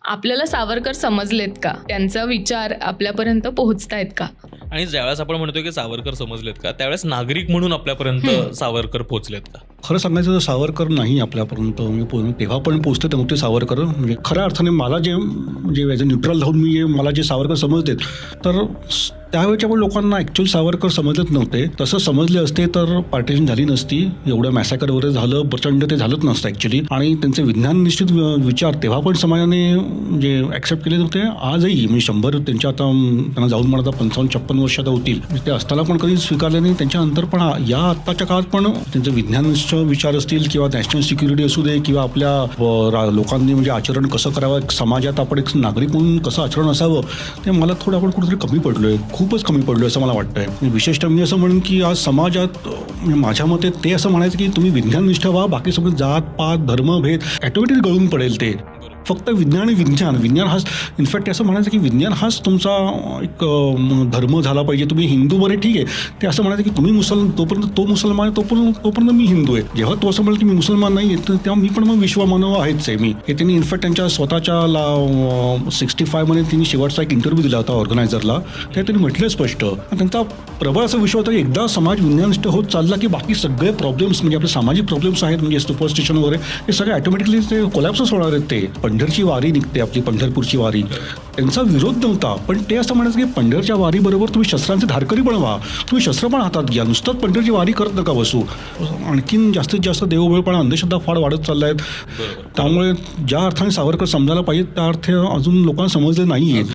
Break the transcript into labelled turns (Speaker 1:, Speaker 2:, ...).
Speaker 1: आपल्याला सावरकर समजलेत का? त्यांचा विचार आपल्यापर्यंत पोहोचतायत का?
Speaker 2: आणि ज्यावेळेस आपण म्हणतो की सावरकर समजलेत का, त्यावेळेस नागरिक म्हणून आपल्यापर्यंत सावरकर पोहोचलेत का?
Speaker 3: खरं सांगायचं तर सावरकर नाही आपल्यापर्यंत तेव्हा पण पोचते नव्हते सावरकर. म्हणजे खऱ्या अर्थाने मला जे ॲज अ न्यूट्रल राहून मला जे सावरकर समजते तर त्यावेळेच्या पण लोकांना ॲक्च्युअली सावरकर समजत नव्हते. तसं समजले असते तर पार्टिशन झाली नसती, एवढं मॅसॅकर वगैरे झालं, प्रचंड ते झालंच नसतं ॲक्च्युली. आणि त्यांचे विज्ञान निश्चित विचार तेव्हा पण समाजाने म्हणजे ॲक्सेप्ट केले नव्हते. आजही म्हणजे 100 त्यांच्या आता त्यांना जाऊन म्हणता 55-56 वर्ष आता होतील, ते असताना पण कधी स्वीकारले नाही. त्यांच्यानंतर पण या आत्ताच्या काळात पण त्यांचे विज्ञाननिष्ठ विचार असतील किंवा नॅशनल सिक्युरिटी असू दे किंवा आपल्या लोकांनी म्हणजे आचरण कसं करावं, समाजात आपण एक नागरिक म्हणून कसं आचरण असावं, ते मला थोडं आपण कुठेतरी कमी पडलो आहे, खूपच कमी पडलो असं मला वाटतंय. विशेषतः मी असं म्हणून की आज समाजात माझ्या मते ते असं म्हणायचं की तुम्ही विज्ञाननिष्ठ व्हा, बाकी सगळं जात पात धर्मभेद ॲटोमॅटिक गळून पडेल. ते फक्त विज्ञान विज्ञान हाच इनफॅक्ट असं म्हणायचं की विज्ञान हाच तुमचा एक धर्म झाला पाहिजे. तुम्ही हिंदू बरे ठीक आहे, ते असं म्हणायचं की तुम्ही तोपर्यंत तो मुसलमान आहे तोपर्यंत मी हिंदू आहे. जेव्हा तो असं म्हणलं की मी मुसलमान नाही आहे तेव्हा मी पण मग विश्वमानव आहेच आहे मी. हे त्यांनी इनफॅक्ट त्यांच्या स्वतःच्या 65 मध्ये त्यांनी शेवटचा एक इंटरव्ह्यू दिला होता ऑर्गनायझरला. त्यात त्यांनी म्हटलं स्पष्ट, त्यांचा प्रबळ असा विश्वास होता की एकदा समाज विज्ञानिष्ठ होत चालला की बाकी सगळे प्रॉब्लेम्स म्हणजे आपले सामाजिक प्रॉब्लेम्स आहेत म्हणजे सुपरस्टिशन वगैरे हे सगळे ऑटोमॅटिकली ते कोलॅप्सच होणार आहेत. ते पंढरची वारी निघते आपली, पंढरपूरची वारी, त्यांचा विरोध नव्हता. पण ते असं म्हणायचं की पंढरच्या वारीबरोबर तुम्ही शस्त्रांचे धारकरी पण व्हा, तुम्ही शस्त्र पण हातात घ्या, नुसतंच पंढरची वारी करत नका बसू. आणखीन जास्तीत जास्त देवबळपणा अंधश्रद्धा फार वाढत चालल्या आहेत. त्यामुळे ज्या अर्थाने सावरकर समजायला पाहिजे त्या अर्थ अजून लोकांना समजले नाही आहेत.